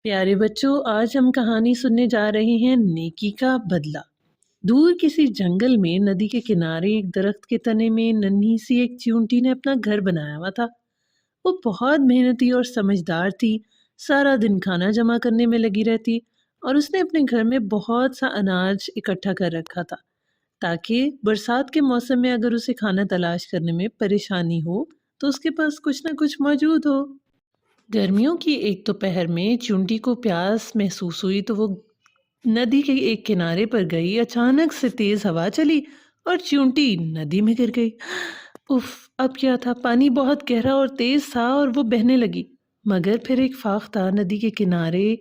प्यारे बच्चों, आज हम कहानी सुनने जा रहे हैं नेकी का बदला। दूर किसी जंगल में नदी के किनारे एक दरख्त के तने में नन्ही सी एक चींटी ने अपना घर बनाया हुआ था। वो बहुत मेहनती और समझदार थी। सारा दिन खाना जमा करने में लगी रहती और उसने अपने घर में बहुत सा अनाज इकट्ठा कर रखा था, ताकि बरसात के मौसम में अगर उसे खाना तलाश करने में परेशानी हो तो उसके पास कुछ ना कुछ मौजूद हो। गर्मियों की एक दोपहर में चुंटी को प्यास महसूस हुई तो वो नदी के एक किनारे पर गई। अचानक से तेज हवा चली और चूंटी नदी में गिर गई। उफ! अब क्या था? पानी बहुत गहरा और तेज था और वो बहने लगी। मगर फिर एक फाख्ता नदी के किनारे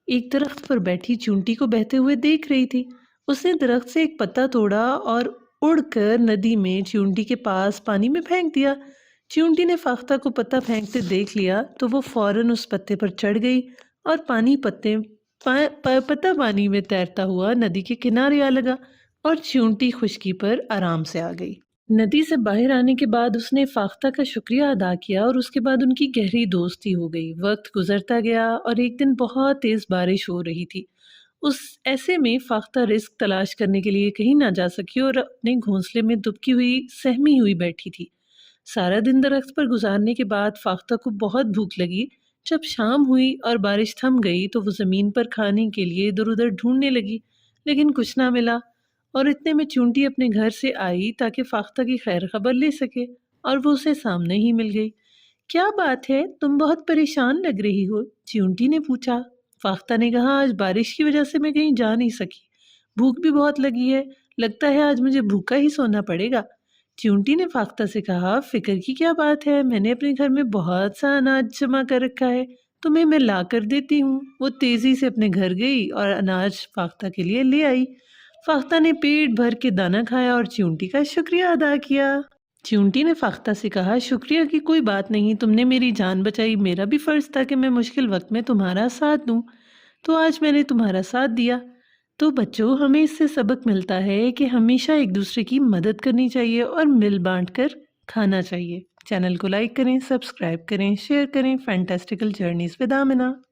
एक दरख्त पर बैठी चूंटी को बहते हुए देख रही थी। उसने दरख्त से एक पत्ता तोड़ा और उड़कर नदी में चूंटी के पास पानी में फेंक दिया। चूंटी ने फाख्ता को पत्ता फेंकते देख लिया तो वो फौरन उस पत्ते पर चढ़ गई और पत्ता पानी में तैरता हुआ नदी के किनारे आ लगा और चूंटी खुशकी पर आराम से आ गई। नदी से बाहर आने के बाद उसने फाख्ता का शुक्रिया अदा किया और उसके बाद उनकी गहरी दोस्ती हो गई। वक्त गुजरता गया और एक दिन बहुत तेज बारिश हो रही थी। उस ऐसे में फाख्ता रिस्क तलाश करने के लिए कहीं ना जा सकी और अपने घोंसले में दुबकी हुई सहमी हुई बैठी थी। सारा दिन दरख्त पर गुजारने के बाद फाख्ता को बहुत भूख लगी। जब शाम हुई और बारिश थम गई तो वो ज़मीन पर खाने के लिए इधर उधर ढूंढने लगी, लेकिन कुछ ना मिला। और इतने में चूंटी अपने घर से आई ताकि फाख्ता की खैर खबर ले सके, और वो उसे सामने ही मिल गई। क्या बात है, तुम बहुत परेशान लग रही हो? चींटी ने पूछा। फाख्ता ने कहा, आज बारिश की वजह से मैं कहीं जा नहीं सकी। भूख भी बहुत लगी है। लगता है आज मुझे भूखा ही सोना पड़ेगा। चींटी ने फाख्ता से कहा, फिक्र की क्या बात है? मैंने अपने घर में बहुत सा अनाज जमा कर रखा है, तुम्हें मैं ला कर देती हूँ। वो तेजी से अपने घर गई और अनाज फाख्ता के लिए ले आई। फाख्ता ने पेट भर के दाना खाया और चींटी का शुक्रिया अदा किया। चींटी ने फाख्ता से कहा, शुक्रिया की कोई बात नहीं, तुमने मेरी जान बचाई। मेरा भी फर्ज था कि मैं मुश्किल वक्त में तुम्हारा साथ दूं, तो आज मैंने तुम्हारा साथ दिया। तो बच्चों, हमें इससे सबक मिलता है कि हमेशा एक दूसरे की मदद करनी चाहिए और मिल बांट कर खाना चाहिए। चैनल को लाइक करें, सब्सक्राइब करें, शेयर करें। Fantastical journeys with Amina.